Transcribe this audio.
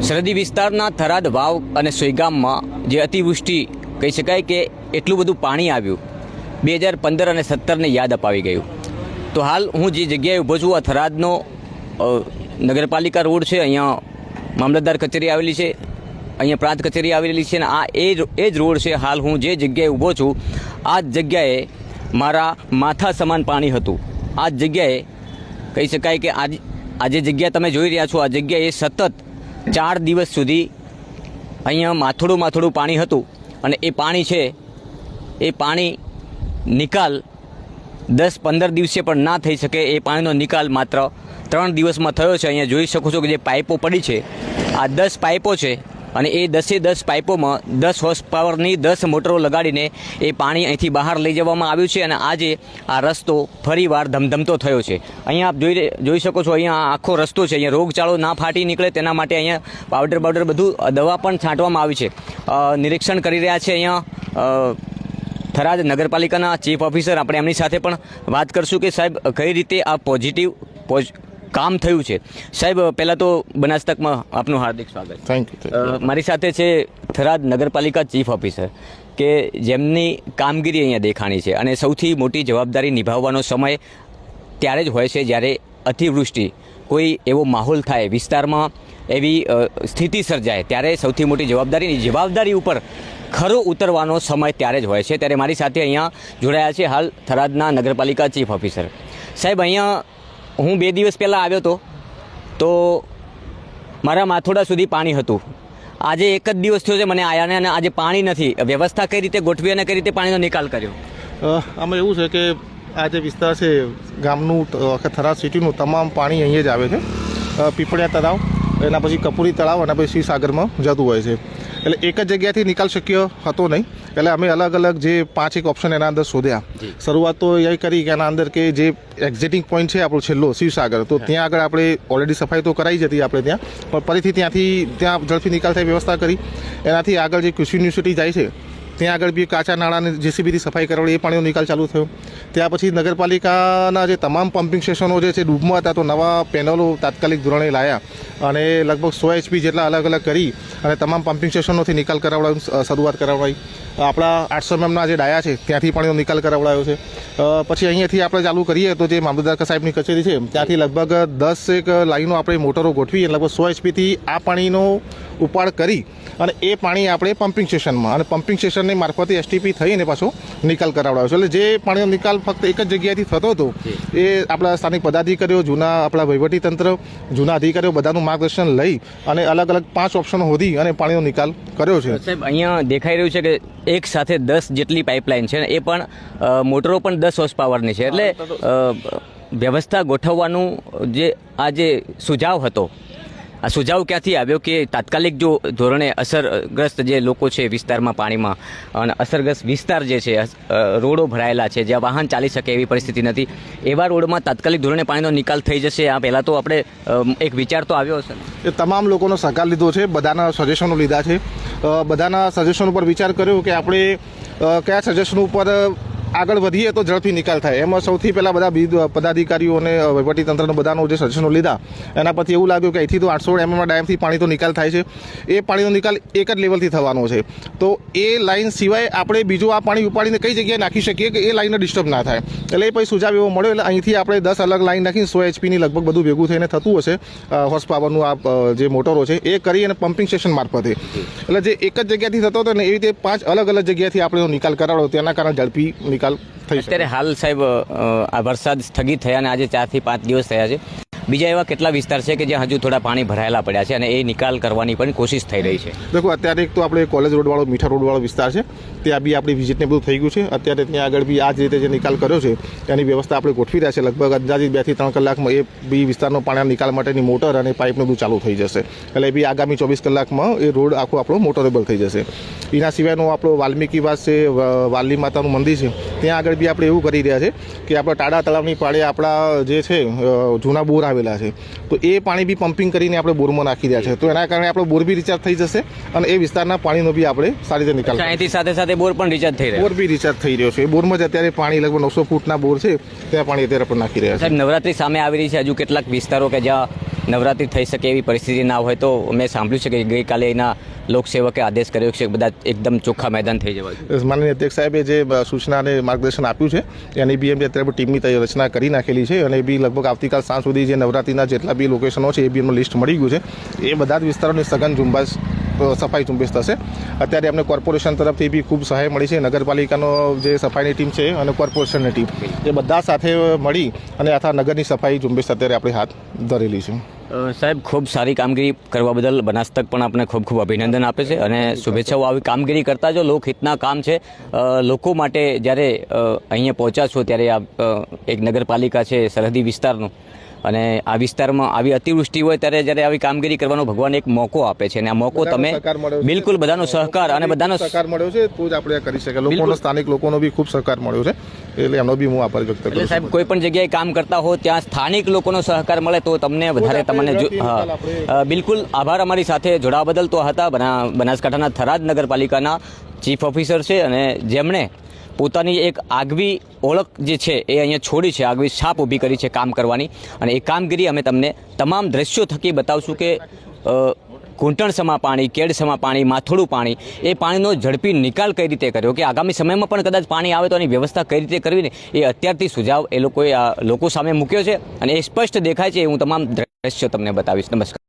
સરહદી વિસ્તારના થરાદ વાવ અને સોયગામમાં જે અતિવૃષ્ટિ કહી શકાય કે એટલું બધું પાણી આવ્યું 2015 અને 17ને યાદ અપાવી ગયું. તો હાલ હું જે જગ્યાએ ઊભો છું આ થરાદનો નગરપાલિકા રોડ છે. અહીંયા મામલતદાર કચેરી આવેલી છે, અહીંયા પ્રાંત કચેરી આવેલી છે અને આ એ જ રોડ છે. હાલ હું જે જગ્યાએ ઊભો છું આ જ જગ્યાએ મારા માથા સમાન પાણી હતું. આ જ જગ્યાએ કહી શકાય કે આ જે જગ્યા તમે જોઈ રહ્યા છો આ જગ્યાએ સતત 4 દિવસ સુધી અહીંયા માથોડું પાણી હતું અને એ પાણી છે એ પાણી નિકાલ 10-15 દિવસે પણ ના થઈ શકે. એ પાણીનો નિકાલ માત્ર 3 દિવસમાં થયો છે. અહીંયા જોઈ શકો છો કે જે પાઇપો પડી છે આ 10 પાઇપો છે અને એ 10 પાઇપોમાં 10 હોર્સ પાવરની 10 મોટરો લગાડીને એ પાણી અહીંથી બહાર લઈ જવામાં આવ્યું છે અને આજે આ રસ્તો ફરીવાર ધમધમતો થયો છે. અહીંયા આપ જોઈ શકો છો અહીંયા આખો રસ્તો છે. અહીંયા રોગચાળો ના ફાટી નીકળે તેના માટે અહીંયા પાવડર બધું દવા પણ છાંટવામાં આવી છે. નિરીક્ષણ કરી રહ્યા છે અહીંયા થરાદ નગરપાલિકાના ચીફ ઓફિસર. આપણે એમની સાથે પણ વાત કરશું કે સાહેબ કઈ રીતે આ પોઝિટિવ કામ થયું છે. સાહેબ પહેલાં તો બનાસ તકમાં આપનું હાર્દિક સ્વાગત. Thank you. મારી સાથે છે થરાદ નગરપાલિકા ચીફ ઓફિસર કે જેમની કામગીરી અહીંયા દેખાણી છે અને સૌથી મોટી જવાબદારી નિભાવવાનો સમય ત્યારે જ હોય છે જ્યારે અતિવૃષ્ટિ કોઈ એવો માહોલ થાય વિસ્તારમાં એવી સ્થિતિ સર્જાય ત્યારે સૌથી મોટી જવાબદારી ઉપર ખરો ઉતરવાનો સમય ત્યારે જ હોય છે. ત્યારે મારી સાથે અહીંયા જોડાયા છે હાલ થરાદના નગરપાલિકા ચીફ ઓફિસર. સાહેબ અહીંયા હું 2 દિવસ પહેલાં આવ્યો હતો તો મારા માથોડા સુધી પાણી હતું. આજે એક જ દિવસ થયો છે મને આવ્યાને અને આજે પાણી નથી. વ્યવસ્થા કઈ રીતે ગોઠવી અને કઈ રીતે પાણીનો નિકાલ કર્યો? આમાં એવું છે કે આ જે વિસ્તાર છે ગામનું થરાદ સિટીનું તમામ પાણી અહીંયા જ આવે છે. પીપળિયા તળાવ, એના પછી કપૂરી તળાવ અને પછી શિવસાગરમાં જતું હોય છે. એટલે એક જ જગ્યાથી નિકાલ શક્ય હતો નહીં. એટલે અમે અલગ અલગ જે 5 ઓપ્શન એના અંદર શોધ્યા. શરૂઆત તો એ કરી કે એના અંદર કે જે એક્ઝિટિંગ પોઈન્ટ છે આપણો છેલ્લો શિવસાગર, તો ત્યાં આગળ આપણે ઓલરેડી સફાઈ તો કરાઈ જતી આપણે ત્યાં, પણ ફરીથી ત્યાં ઝડપી નિકાલ થાય વ્યવસ્થા કરી. એનાથી આગળ જે કૃષિ યુનિવર્સિટી જાય છે ત્યાં આગળ બી કાચા નાણાંની જેસીબીથી સફાઈ કરાવડી, એ પાણીનો નિકાલ ચાલુ થયો. ત્યાં પછી નગરપાલિકાના જે તમામ પમ્પિંગ સ્ટેશનો જે છે ડૂબમાં હતા તો નવા પેનલો તાત્કાલિક ધોરણે લાવ્યા અને લગભગ 100 HP જેટલા અલગ અલગ કરી અને તમામ પમ્પિંગ સ્ટેશનોથી નિકાલ કરાવડાવી શરૂઆત કરાવડાવી. આપણા 800 mmના જે ડાયા છે ત્યાંથી પાણીનો નિકાલ કરાવડાયો છે. પછી અહીંયાથી આપણે ચાલુ કરીએ તો જે મામલતદાર સાહેબની કચેરી છે ત્યાંથી લગભગ 10 લાઈનો આપણે મોટરો ગોઠવી લગભગ 100 HPથી આ પાણીનો ઉપાડ કરી અને એ પાણી આપણે પમ્પિંગ સ્ટેશનમાં અને પમ્પિંગ સ્ટેશનની મારફતે STP થઈને પાછો નિકાલ કરાવડાવ્યો છે. એટલે જે પાણીનો નિકાલ ફક્ત એક જ જગ્યાએથી થતો હતો એ આપણા સ્થાનિક પદાધિકારીઓ, જૂના આપણા વહીવટીતંત્ર, જૂના અધિકારીઓ બધાનું માર્ગદર્શન લઈ અને અલગ અલગ 5 ઓપ્શનો શોધી અને પાણીનો નિકાલ કર્યો છે. સાહેબ અહીંયા દેખાઈ રહ્યું છે કે એક સાથે 10 જેટલી પાઇપલાઇન છે એ પણ મોટરો પણ 10 હોર્સ પાવરની છે. એટલે વ્યવસ્થા ગોઠવવાનું આ જે સુઝાવ હતો આ સુઝાવ ક્યાંથી આવ્યો કે તાત્કાલિક જો ધોરણે અસરગ્રસ્ત જે લોકો છે વિસ્તારમાં પાણીમાં અને અસરગ્રસ્ત વિસ્તાર જે છે રોડો ભરાયેલા છે જ્યાં વાહન ચાલી શકે એવી પરિસ્થિતિ નથી, એવા રોડમાં તાત્કાલિક ધોરણે પાણીનો નિકાલ થઈ જશે? આ પહેલાં તો આપણે એક વિચાર તો આવ્યો હશે. એ તમામ લોકોનો સહકાર લીધો છે, બધાના સજેશનો લીધા છે, બધાના સજેશન ઉપર વિચાર કર્યો કે આપણે કયા સજેશન ઉપર આગળ વધીએ તો ઝડપી નિકાલ થાય. એમાં સૌથી પહેલાં બધા પદાધિકારીઓ અને વહીવટીતંત્રના બધાનો જે સજેશનો લીધા એના પરથી એવું લાગ્યું કે અહીંથી તો 800 mmના ડાયમથી પાણી તો નિકાલ થાય છે. એ પાણીનો નિકાલ એક જ લેવલથી થવાનો છે. તો એ લાઈન સિવાય આપણે બીજું આ પાણી ઉપાડીને કઈ જગ્યાએ નાખી શકીએ કે એ લાઈનને ડિસ્ટર્બ ના થાય. એટલે એ પછી સુઝાવ એવો મળ્યો. એટલે અહીંથી આપણે 10 અલગ લાઈન નાખીને 100 HPની લગભગ બધું ભેગું થઈને થતું હશે હોર્સ પાવરનું આ જે મોટરો છે એ કરી અને પમ્પિંગ સ્ટેશન મારફતે. એટલે જે એક જ જગ્યાથી થતો હતો ને એવી રીતે 5 અલગ અલગ જગ્યાથી આપણે નિકાલ કરાવડો, તેના કારણે ઝડપી નિકાલ. અત્યારે હાલ સાહેબ આ વરસાદ સ્થગિત થયા અને આજે 4 થી 5 દિવસ થયા છે. બીજા એવા કેટલા વિસ્તાર છે કે જ્યાં હજુ થોડા પાણી ભરાયેલા પડ્યા છે અને એ નિકાલ કરવાની પણ કોશિશ થઈ રહી છે? દેખો અત્યારે એક તો આપણે કોલેજ રોડવાળો મીઠા રોડવાળો વિસ્તાર છે ત્યાં બી આપણી વિઝિટને બધું થઈ ગયું છે. અત્યારે ત્યાં આગળ બી આ જ રીતે જે નિકાલ કર્યો છે એની વ્યવસ્થા આપણે ગોઠવી રહ્યા છે. લગભગ અંદાજિત 2 થી 3 કલાકમાં એ બી વિસ્તારનો પાણી નિકાલ માટેની મોટર અને પાઇપને બધું ચાલુ થઈ જશે. એટલે એ બી આગામી 24 કલાકમાં એ રોડ આખો આપણો મોટરેબલ થઈ જશે. એના સિવાયનો આપણો વાલ્મીકીવાસ છે, વાલી માતાનું મંદિર છે, ત્યાં આગળ બી આપણે એવું કરી રહ્યા છે કે આપણા ટાડા તળાવની પાળે આપણા જે છે જૂના બોર આવેલા છે તો એ પાણી બી પમ્પિંગ કરીને આપણે બોરમાં નાખી રહ્યા છે. તો એના કારણે આપણો બોર બી રિચાર્જ થઈ જશે અને એ વિસ્તારના પાણીનો બી આપણે સારી રીતે નિકાલ. અહીંથી સાથે બોર પણ રિચાર્જ થઈ રહ્યો, બોર બી રિચાર્જ થઈ રહ્યો છે. એ બોરમાં જ અત્યારે પાણી લગભગ 900 ફૂટના બોર છે ત્યાં પાણી અત્યારે આપણે નાખી રહ્યા છે. સાહેબ નવરાત્રી સામે આવી રહી છે, હજુ કેટલાક વિસ્તારો કે જ્યાં નવરાત્રિ થઈ શકે એવી પરિસ્થિતિ ના હોય તો મેં સાંભળ્યું છે કે ગઈકાલે એના લોકસેવકે આદેશ કર્યો છે કે બધા એકદમ ચોખ્ખા મેદાન થઈ જવા જોઈએ. માનનીય અધ્યક્ષ સાહેબે જે સૂચના અને માર્ગદર્શન આપ્યું છે એની બી એમ અત્યારે ટીમની રચના કરી નાખેલી છે અને બી લગભગ આવતીકાલ સાંજ સુધી જે નવરાત્રિના જેટલા બી લોકેશનો છે એ બી એમનું લિસ્ટ મળી ગયું છે. એ બધા જ વિસ્તારોની સઘન ઝુંબેશ સફાઈ ઝુંબેશ થશે. અત્યારે અમને કોર્પોરેશન તરફથી બી ખૂબ સહાય મળી છે. નગરપાલિકાનો જે સફાઈની ટીમ છે અને કોર્પોરેશનની ટીમ એ બધા સાથે મળી અને આખા નગરની સફાઈ ઝુંબેશ અત્યારે આપણે હાથ ધરેલી છે. સાહેબ ખૂબ સારી કામગીરી કરવા બદલ બનાસતક પણ આપણે ખૂબ ખૂબ અભિનંદન આપે છે અને શુભેચ્છાઓ. આવી કામગીરી કરતા જો લોકહિતના કામ છે. લોકો માટે જ્યારે અહીંયા પહોંચ્યા છો ત્યારે આ એક નગરપાલિકા છે સરહદી વિસ્તારનું અને આ વિસ્તારમાં આવી અતિવૃષ્ટિ હોય ત્યારે જ્યારે આવી કામગીરી કરવાનો ભગવાન એક મોકો આપે છે અને આ મોકો તમે બિલકુલ બધાનો સહકાર અને બધાનો સહકાર મળ્યો છે તો જ આપણે કરી શકીએ. લોકોનો સ્થાનિક લોકોનો બી ખૂબ સહકાર મળ્યો છે એટલે એમનો બી હું આભાર વ્યક્ત કરું છું. સાહેબ કોઈ પણ જગ્યાએ કામ કરતા હો ત્યાં સ્થાનિક લોકોનો સહકાર મળે તો તમને વધારે તમને બિલકુલ આભાર. અમારી સાથે જોડાવા બદલ તો હતા બનાસકાંઠાના થરાદ નગરપાલિકાના ચીફ ઓફિસર છે અને જેમણે પોતાની એક આગવી ઓળખ જે છે એ અહીંયા છોડી છે, આગવી છાપ ઊભી કરી છે કામ કરવાની અને એ કામગીરી અમે તમને તમામ દ્રશ્યો થકી બતાવશું કે ઘૂંટણસમા પાણી, કેડસમા પાણી, માથોડું પાણી, એ પાણીનો ઝડપી નિકાલ કઈ રીતે કર્યો કે આગામી સમયમાં પણ કદાચ પાણી આવે તો એની વ્યવસ્થા કઈ રીતે કરવી ને એ અત્યારથી સુઝાવ એ લોકોએ લોકો સામે મૂક્યો છે અને એ સ્પષ્ટ દેખાય છે. હું તમામ દ્રશ્યો તમને બતાવીશ. નમસ્કાર.